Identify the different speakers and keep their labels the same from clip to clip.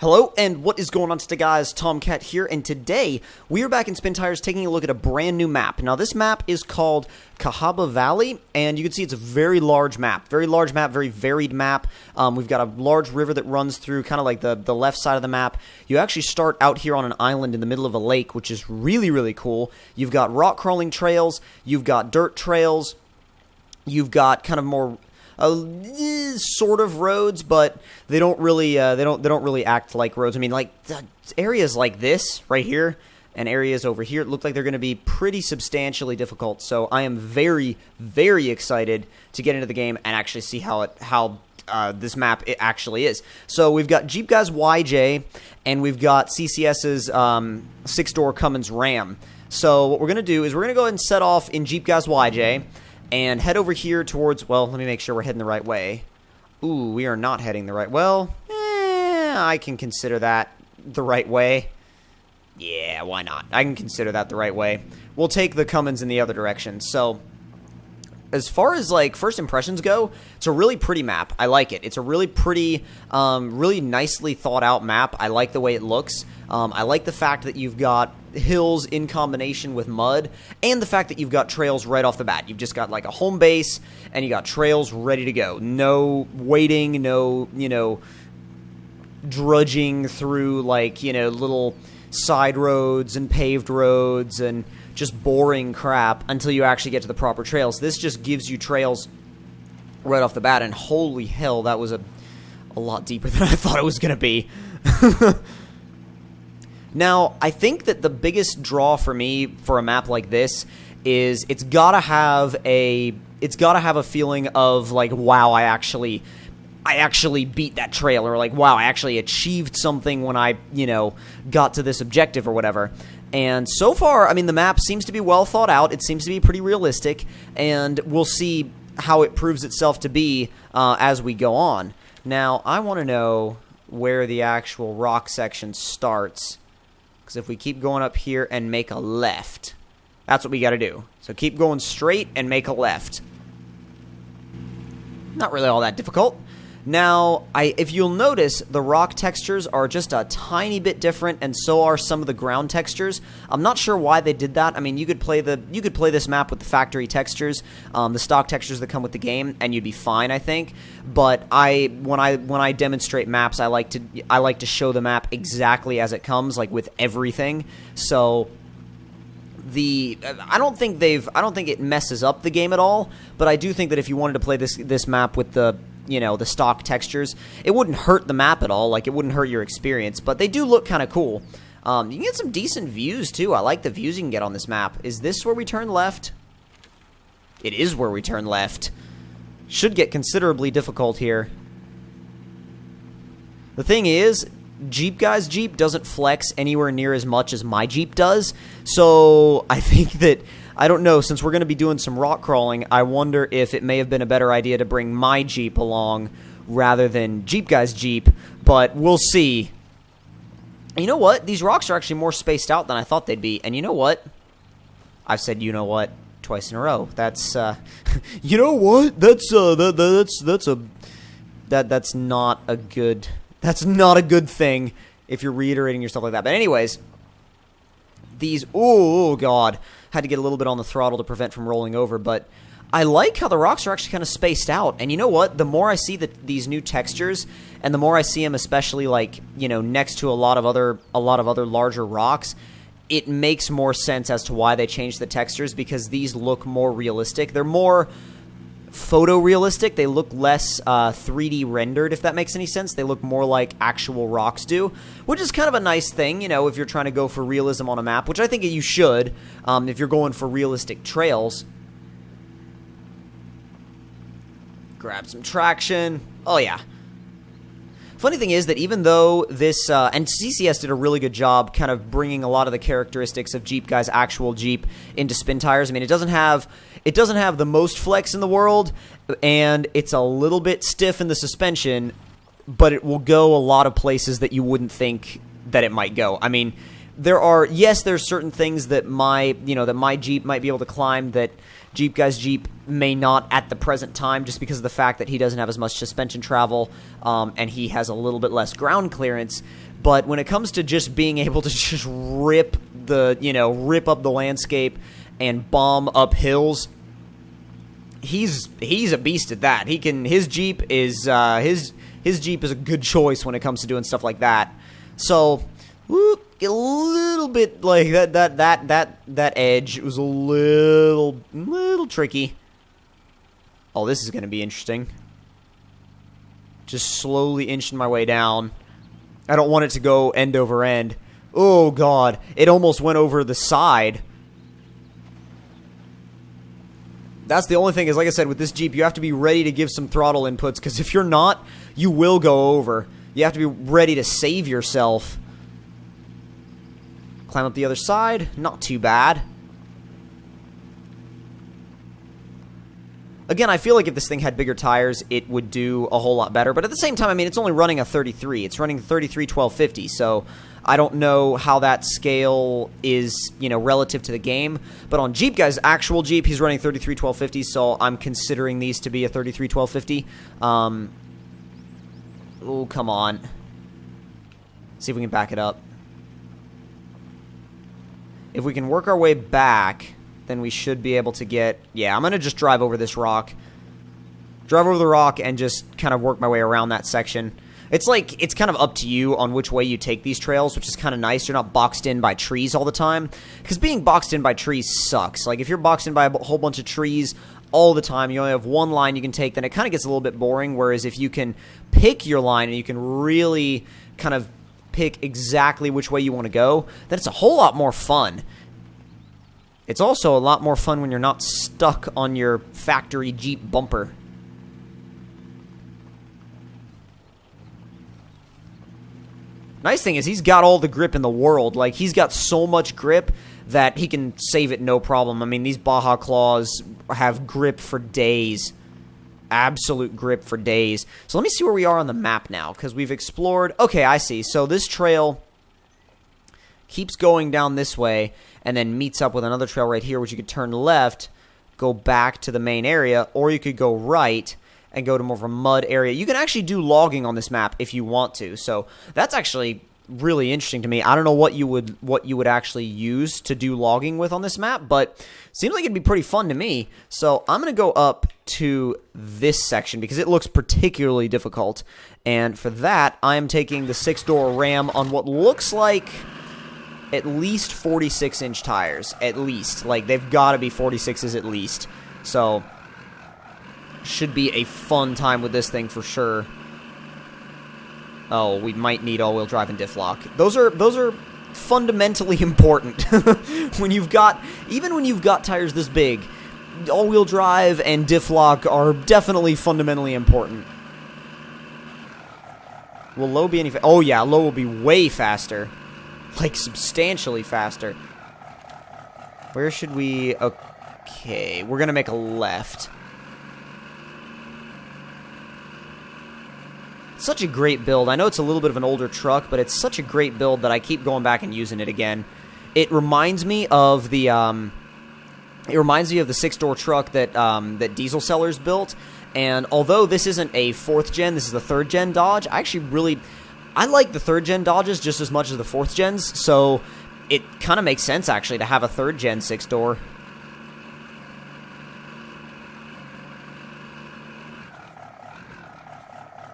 Speaker 1: Hello, and what is going on today, guys? Tomcat here, and today we are back in Spin Tires taking a look at a brand new map. Now, this map is called Cahaba Valley, and you can see it's a very large map, very varied map. We've got a large river that runs through kind of like the left side of the map. You actually start out here on an island in the middle of a lake, which is really, really cool. You've got rock crawling trails, you've got dirt trails, you've got kind of more sort of roads, but they don't really really act like roads. I mean, like areas like this right here and areas over here look like they're going to be pretty substantially difficult. So I am very, very excited to get into the game and actually see how this map it actually is. So we've got Jeep Guys YJ and we've got CCS's 6-door Cummins Ram. So what we're going to do is we're going to go ahead and set off in Jeep Guys YJ and head over here towards, well, let me make sure we're heading the right way. Ooh, we are not heading the right, well, I can consider that the right way. Yeah, why not? I can consider that the right way. We'll take the Cummins in the other direction. So, as far as, like, first impressions go, it's a really pretty map. I like it. It's a really pretty, really nicely thought out map. I like the way it looks. I like the fact that you've got hills in combination with mud, and the fact that you've got trails right off the bat. You've just got like a home base, and you got trails ready to go. No waiting, no, drudging through like, little side roads and paved roads and just boring crap until you actually get to the proper trails. This just gives you trails right off the bat, and holy hell, that was a lot deeper than I thought it was going to be. Now, I think that the biggest draw for me for a map like this is it's gotta have a feeling of like, wow, I actually beat that trail, or like, wow, I actually achieved something when I, got to this objective or whatever. And so far, I mean, the map seems to be well thought out. It seems to be pretty realistic, and we'll see how it proves itself to be as we go on. Now, I want to know where the actual rock section starts. Because if we keep going up here and make a left, that's what we got to do. So keep going straight and make a left. Not really all that difficult. Now, if you'll notice, the rock textures are just a tiny bit different, and so are some of the ground textures. I'm not sure why they did that. I mean, you could play this map with the factory textures, the stock textures that come with the game, and you'd be fine, I think. But when I demonstrate maps, I like to show the map exactly as it comes, like with everything. So I don't think it messes up the game at all. But I do think that if you wanted to play this map with the the stock textures, it wouldn't hurt the map at all. Like, it wouldn't hurt your experience, but they do look kind of cool. You can get some decent views, too. I like the views you can get on this map. Is this where we turn left? It is where we turn left. Should get considerably difficult here. The thing is, Jeep Guy's Jeep doesn't flex anywhere near as much as my Jeep does, so I think that, I don't know, since we're going to be doing some rock crawling, I wonder if it may have been a better idea to bring my Jeep along rather than Jeep Guy's Jeep, but we'll see. And you know what? These rocks are actually more spaced out than I thought they'd be, and you know what? I've said you know what twice in a row. That's, you know what? That's not a good thing if you're reiterating yourself like that. But anyways, these, oh god, had to get a little bit on the throttle to prevent from rolling over, but I like how the rocks are actually kind of spaced out. And you know what? The more I see these new textures, and the more I see them, especially like, next to a lot of other larger rocks, it makes more sense as to why they changed the textures, because these look more realistic. They're more photorealistic. They look less 3D rendered, if that makes any sense. They look more like actual rocks do, which is kind of a nice thing, if you're trying to go for realism on a map, which I think you should, if you're going for realistic trails. Grab some traction. Oh, yeah. Funny thing is that even though this, and CCS did a really good job kind of bringing a lot of the characteristics of Jeep Guy's actual Jeep into Spin Tires. I mean, it doesn't have the most flex in the world, and it's a little bit stiff in the suspension, but it will go a lot of places that you wouldn't think that it might go. I mean, there's certain things that my Jeep might be able to climb that Jeep Guy's Jeep may not at the present time, just because of the fact that he doesn't have as much suspension travel, and he has a little bit less ground clearance. But when it comes to just being able to just rip up the landscape and bomb up hills, he's a beast at that. His Jeep is his Jeep is a good choice when it comes to doing stuff like that. So, a little bit like that edge was a little tricky. Oh, this is going to be interesting. Just slowly inching my way down. I don't want it to go end over end. Oh, God. It almost went over the side. That's the only thing is, like I said, with this Jeep, you have to be ready to give some throttle inputs, because if you're not, you will go over. You have to be ready to save yourself. Climb up the other side. Not too bad. Again, I feel like if this thing had bigger tires, it would do a whole lot better. But at the same time, I mean, it's only running a 33. It's running 33 1250, so I don't know how that scale is, relative to the game. But on Jeep Guy's actual Jeep, he's running 33 1250, so I'm considering these to be a 33 1250. Oh, come on. See if we can back it up. If we can work our way back, then we should be able to get... Yeah, I'm going to just drive over this rock. Drive over the rock and just kind of work my way around that section. It's like, it's kind of up to you on which way you take these trails, which is kind of nice. You're not boxed in by trees all the time. Because being boxed in by trees sucks. Like, if you're boxed in by a whole bunch of trees all the time, you only have one line you can take, then it kind of gets a little bit boring. Whereas if you can pick your line and you can really kind of pick exactly which way you want to go, then it's a whole lot more fun. It's also a lot more fun when you're not stuck on your factory Jeep bumper. Nice thing is he's got all the grip in the world. Like, he's got so much grip that he can save it no problem. I mean, these Baja Claws have grip for days. Absolute grip for days. So let me see where we are on the map now, because we've explored... Okay, I see. So this trail keeps going down this way and then meets up with another trail right here, which you could turn left, go back to the main area, or you could go right and go to more of a mud area. You can actually do logging on this map if you want to. So that's actually really interesting to me. I don't know what you would actually use to do logging with on this map, but seems like it'd be pretty fun to me. So I'm going to go up to this section because it looks particularly difficult. And for that, I'm taking the 6-door Ram on what looks like at least 46-inch tires. At least. Like, they've got to be 46s at least. So should be a fun time with this thing for sure. Oh, we might need all-wheel drive and diff lock. Those are fundamentally important. Even when you've got tires this big, all-wheel drive and diff lock are definitely fundamentally important. Will low be any oh yeah, low will be way faster. Like, substantially faster. Where should we... Okay, we're gonna make a left. Such a great build. I know it's a little bit of an older truck, but it's such a great build that I keep going back and using it again. It reminds me of the 6-door truck that that Diesel Sellers built. And although this isn't a 4th gen, this is the 3rd gen Dodge. I like the 3rd gen Dodges just as much as the 4th gens. So it kind of makes sense actually to have a 3rd gen 6-door.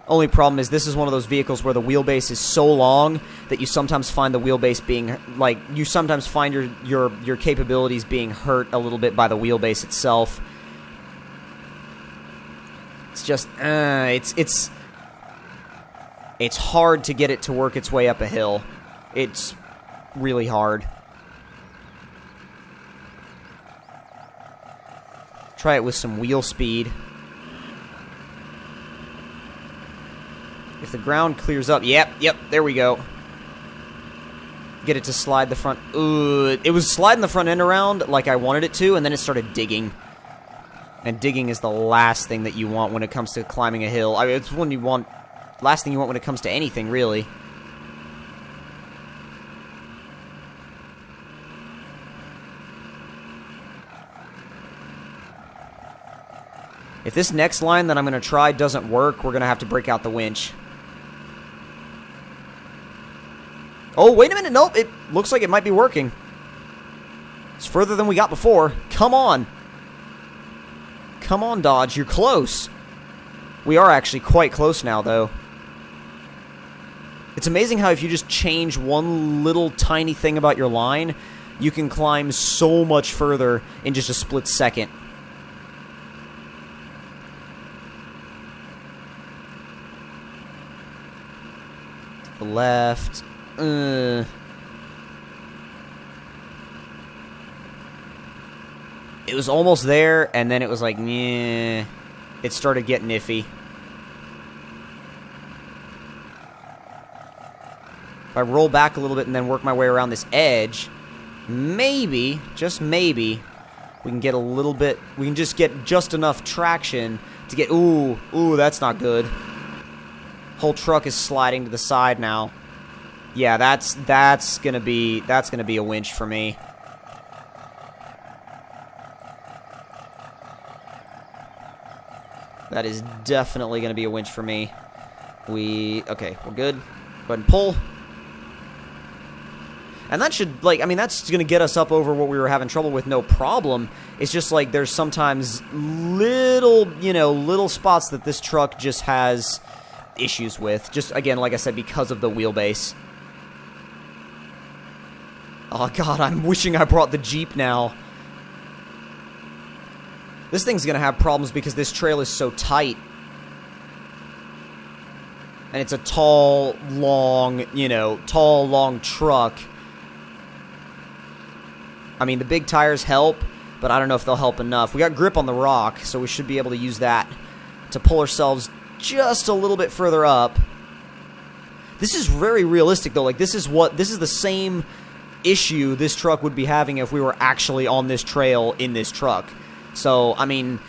Speaker 1: Only problem is this is one of those vehicles where the wheelbase is so long that you sometimes find the wheelbase being, like, you sometimes find your capabilities being hurt a little bit by the wheelbase itself. It's just, it's hard to get it to work its way up a hill. It's really hard. Try it with some wheel speed. If the ground clears up... Yep, there we go. Get it to slide the front... Ooh, it was sliding the front end around like I wanted it to, and then it started digging. And digging is the last thing that you want when it comes to climbing a hill. I mean, it's when you want... Last thing you want when it comes to anything, really. If this next line that I'm going to try doesn't work, we're going to have to break out the winch. Oh, wait a minute. Nope, it looks like it might be working. It's further than we got before. Come on. Come on, Dodge. You're close. We are actually quite close now, though. It's amazing how if you just change one little tiny thing about your line, you can climb so much further in just a split second. The left. It was almost there, and then it was like, meh. It started getting iffy. If I roll back a little bit and then work my way around this edge, maybe, just maybe, we can get a little bit, we can just get just enough traction to get, ooh, that's not good. Whole truck is sliding to the side now. Yeah, that's gonna be a winch for me. That is definitely gonna be a winch for me. Okay, we're good. Go ahead and pull. And that should, like, I mean, that's gonna get us up over what we were having trouble with, no problem. It's just like there's sometimes little spots that this truck just has issues with. Just, again, like I said, because of the wheelbase. Oh, God, I'm wishing I brought the Jeep now. This thing's gonna have problems because this trail is so tight. And it's a tall, long truck. I mean, the big tires help, but I don't know if they'll help enough. We got grip on the rock, so we should be able to use that to pull ourselves just a little bit further up. This is very realistic, though. Like, this is the same issue this truck would be having if we were actually on this trail in this truck. So, I mean,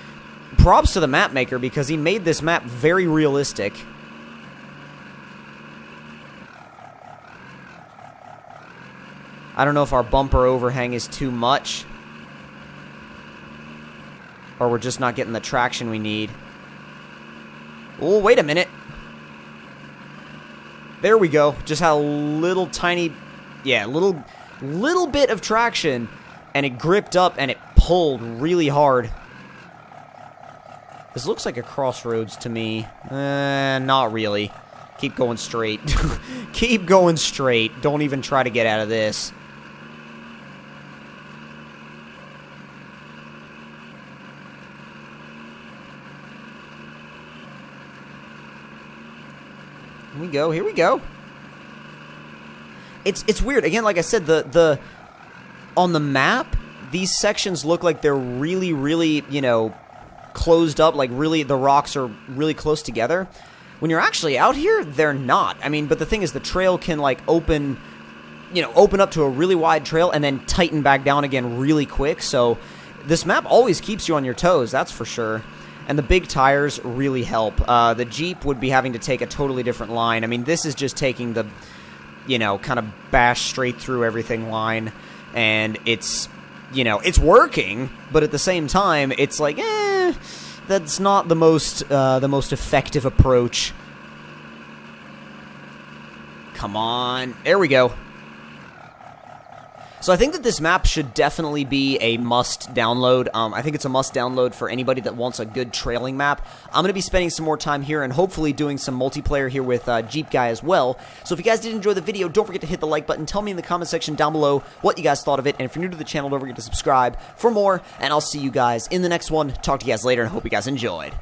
Speaker 1: props to the map maker because he made this map very realistic. I don't know if our bumper overhang is too much, or we're just not getting the traction we need. Oh, wait a minute. There we go. Just had a little tiny, yeah, little bit of traction, and it gripped up and it pulled really hard. This looks like a Crossroads to me. Not really. Keep going straight. Keep going straight. Don't even try to get out of this. Here we go. Here we go. It's weird. Again, like I said, the on the map, these sections look like they're really, really, closed up. Like, really, the rocks are really close together. When you're actually out here, they're not. I mean, but the thing is, the trail can, like, open up to a really wide trail and then tighten back down again really quick. So this map always keeps you on your toes, that's for sure. And the big tires really help. The Jeep would be having to take a totally different line. I mean, this is just taking the, kind of bash straight through everything line. And it's, it's working, but at the same time, it's like, that's not the most effective approach. Come on. There we go. So I think that this map should definitely be a must download. I think it's a must download for anybody that wants a good trailing map. I'm going to be spending some more time here and hopefully doing some multiplayer here with Jeep Guy as well. So if you guys did enjoy the video, don't forget to hit the like button. Tell me in the comment section down below what you guys thought of it. And if you're new to the channel, don't forget to subscribe for more. And I'll see you guys in the next one. Talk to you guys later and hope you guys enjoyed.